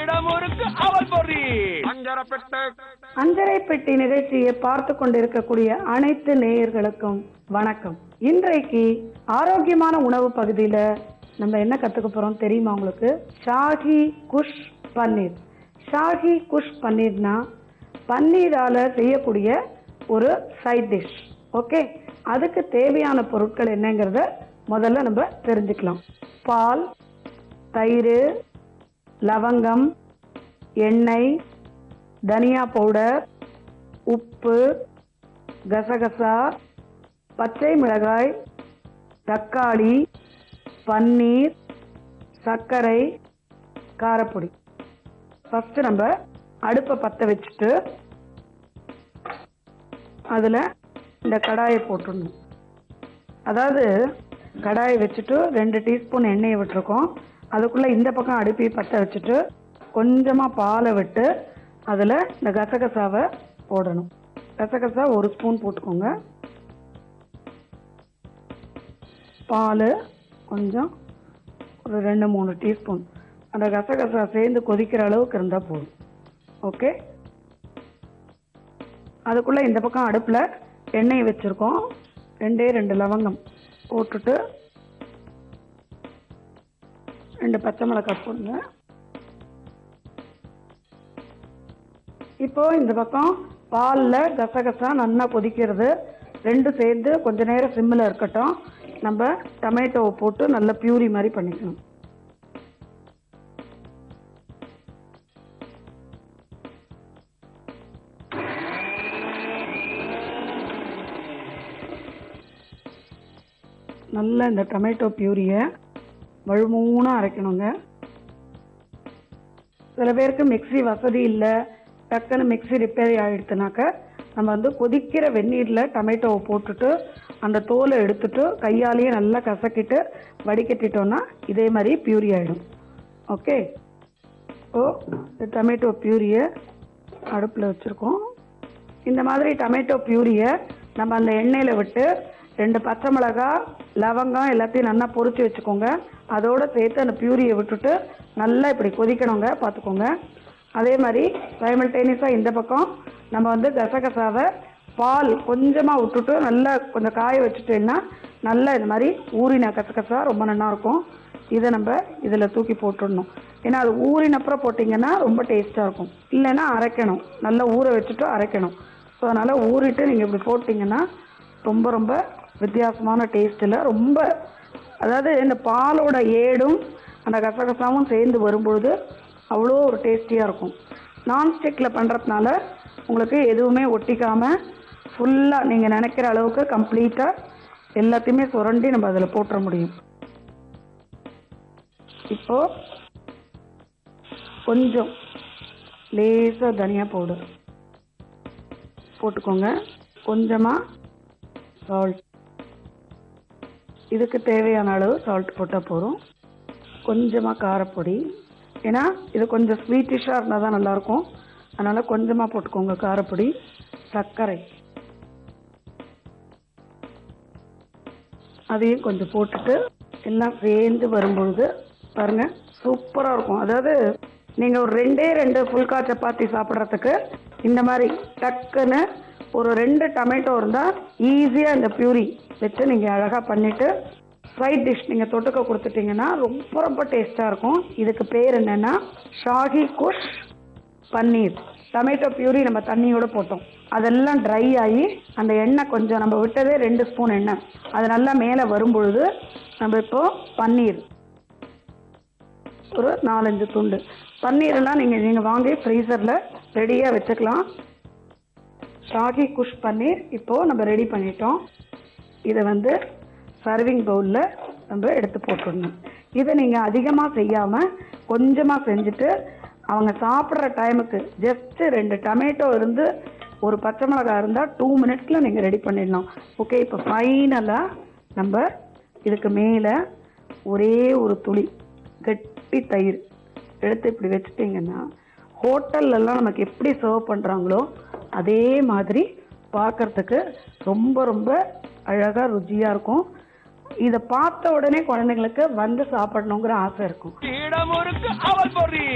இடமுருக்கு அவல் பொறி அஞ்சரை பெட்டி நிகழ்ச்சியை பார்த்து கொண்டிருக்கக்கூடிய அனைத்து நேயர்களுக்கும் வணக்கம். இன்றைக்கு ஆரோக்கியமான உணவு பகுதியில நம்ம என்ன கத்துக்க போறோம் தெரியுமா உங்களுக்கு? ஷாஹி குஷ் பன்னீர். ஷாஹி குஷ் பன்னீர்னா பன்னீரால செய்யக்கூடிய ஒரு சைட் டிஷ். ஓகே, அதுக்கு தேவையான பொருட்கள் என்னங்கிறத முதல்ல நம்ம தெரிஞ்சுக்கலாம். பால், தயிர், லவங்கம், எண்ணெய், தனியா பவுடர், உப்பு, கசகசா, பச்சை மிளகாய், தக்காளி, பன்னீர், சர்க்கரை, காரப்பொடி. ஃபர்ஸ்ட் நம்ம அடுப்பை பற்ற வச்சுட்டு அதில் இந்த கடாயை போட்டுடணும். அதாவது கடாயை வச்சுட்டு 2 டீஸ்பூன் எண்ணெயை விட்டுருக்கோம். அதுக்குள்ளே இந்த பக்கம் அடுப்பை பற்ற வச்சுட்டு கொஞ்சமாக பாலை விட்டு அதில் இந்த கசகசாவை போடணும். கசகசா 1 ஸ்பூன் போட்டுக்கோங்க. பால் கொஞ்சம் ஒரு 2-3 டீஸ்பூன். அந்த கசகசா சேர்ந்து கொதிக்கிற அளவுக்கு இருந்தால் போதும். ஓகே, அதுக்குள்ளே இந்த பக்கம் அடுப்பில் எண்ணெய் வச்சுருக்கோம். 2 லவங்கம் போட்டுட்டு 2 பச்சை மிளகாய் போடுங்க. இப்போ இந்த பக்கம் பாலில் கசகசா நல்லா கொதிக்கிறது, 2 சேர்ந்து கொஞ்ச நேரம் சிம்மில் இருக்கட்டும். நம்ம டொமேட்டோவை போட்டு நல்லா பியூரி மாதிரி பண்ணிக்கணும். நல்லா இந்த டொமேட்டோ பியூரியை வழுமூணாக அரைக்கணுங்க. சில பேருக்கு மிக்ஸி வசதி இல்லை, டக்குன்னு மிக்ஸி ரிப்பேர் ஆகிடுச்சுனாக்க நம்ம கொதிக்கிற வெந்நீரில் டொமேட்டோவை போட்டுட்டு அந்த தோலை எடுத்துட்டு கையாலேயே நல்லா கசக்கிட்டு வடிகட்டிட்டோன்னா இதே மாதிரி பியூரி ஆகிடும். ஓகே, இந்த டொமேட்டோ பியூரியை அடுப்பில் வச்சுருக்கோம். இந்த மாதிரி டொமேட்டோ பியூரியை நம்ம அந்த எண்ணெயில் விட்டு 2 பச்சை மிளகாய், லவங்கம் எல்லாத்தையும் நல்லா பொரிச்சு வச்சுக்கோங்க. அதோடு சேர்த்து அந்த பியூரியை விட்டுட்டு நல்லா இப்படி கொதிக்கணுங்க, பார்த்துக்கோங்க. அதே மாதிரி சைமல்டேனியஸாக இந்த பக்கம் நம்ம கசகசாவை பால் கொஞ்சமாக விட்டுட்டு நல்லா கொஞ்சம் காய வச்சுட்டேன்னா நல்லா இந்த மாதிரி ஊறின கசகசா ரொம்ப நல்லாயிருக்கும். இதை நம்ம இதில் தூக்கி போட்டுடணும். ஏன்னா அது ஊறினப்புறம் போட்டிங்கன்னா ரொம்ப டேஸ்ட்டாக இருக்கும். இல்லைன்னா அரைக்கணும், நல்லா ஊற வச்சுட்டு அரைக்கணும். ஸோ அதனால் ஊறிட்டு நீங்கள் இப்படி போட்டிங்கன்னா ரொம்ப ரொம்ப வித்தியாசமான டேஸ்ட்டில் ரொம்ப, அதாவது இந்த பாலோட ஏடும் அந்த கசகசாவும் சேர்ந்து வரும்பொழுது அவ்வளோ ஒரு டேஸ்டியாக இருக்கும். நான்ஸ்டிக்கில் பண்ணுறதுனால உங்களுக்கு எதுவுமே ஒட்டிக்காமல் ஃபுல்லாக நீங்கள் நினைக்கிற அளவுக்கு கம்ப்ளீட்டாக எல்லாத்தையுமே சுரண்டி நம்ம அதில் போட்டுற முடியும். இப்போது கொஞ்சம் லேசாக தனியா பவுடர் போட்டுக்கோங்க, கொஞ்சமாக சால்ட், இதுக்கு தேவையான அளவு சால்ட் போட்டால் போதும். கொஞ்சமாக காரப்பொடி, ஏன்னா இது கொஞ்சம் ஸ்வீட்டிஷாக இருந்தால் தான் நல்லாயிருக்கும், அதனால் கொஞ்சமாக போட்டுக்கோங்க காரப்பொடி. சர்க்கரை அதையும் கொஞ்சம் போட்டுட்டு எல்லாம் சேர்ந்து வரும்பொழுது பாருங்கள் சூப்பராக இருக்கும். அதாவது நீங்கள் ஒரு 2 ஃபுல்கா சப்பாத்தி சாப்பிட்றதுக்கு இந்த மாதிரி டக்குன்னு ஒரு 2 டொமேட்டோ இருந்தால் ஈஸியாக இந்த பியூரி வச்சு நீங்கள் அழகாக பண்ணிவிட்டு சைட் டிஷ் நீங்கள் தொட்டுக்க கொடுத்துட்டிங்கன்னா ரொம்ப ரொம்ப டேஸ்ட்டாக இருக்கும். இதுக்கு பேர் என்னென்னா ஷாஹி குஷ் பன்னீர். டொமேட்டோ பியூரி நம்ம தண்ணியோடு போட்டோம், அதெல்லாம் ட்ரை ஆகி அந்த எண்ணெய் கொஞ்சம் நம்ம விட்டதே 2 ஸ்பூன் எண்ணெய் அது நல்லா மேலே வரும்பொழுது நம்ம இப்போது பன்னீர் ஒரு 4-5 துண்டு பன்னீரெல்லாம் நீங்கள் வாங்கி ஃப்ரீசரில் ரெடியாக வச்சுக்கலாம். ஷாஹி குஷ் பன்னீர் இப்போது நம்ம ரெடி பண்ணிட்டோம். இதை சர்விங் பவுலில் நம்ம எடுத்து போட்டுடணும். இதை நீங்கள் அதிகமாக செய்யாமல் கொஞ்சமாக செஞ்சுட்டு அவங்க சாப்பிட்ற டைமுக்கு ஜஸ்ட்டு 2 டொமேட்டோ இருந்து ஒரு பச்சை மிளகாய் இருந்தால் 2 மினிட்ஸில் நீங்கள் ரெடி பண்ணிடலாம். ஓகே, இப்போ ஃபைனலாக நம்ம இதுக்கு மேலே ஒரே ஒரு துளி கட்டி தயிர் எடுத்து இப்படி வச்சுட்டிங்கன்னா ஹோட்டல்லலாம் நமக்கு எப்படி சர்வ் பண்ணுறாங்களோ அதே மாதிரி பார்க்குறதுக்கு ரொம்ப ரொம்ப அழகாக ருச்சியாக இருக்கும். இதை பார்த்த உடனே குழந்தைங்களுக்கு வந்து சாப்பிடணுங்கிற ஆசை இருக்கும். இடமுருக்கு அவல் பொறி.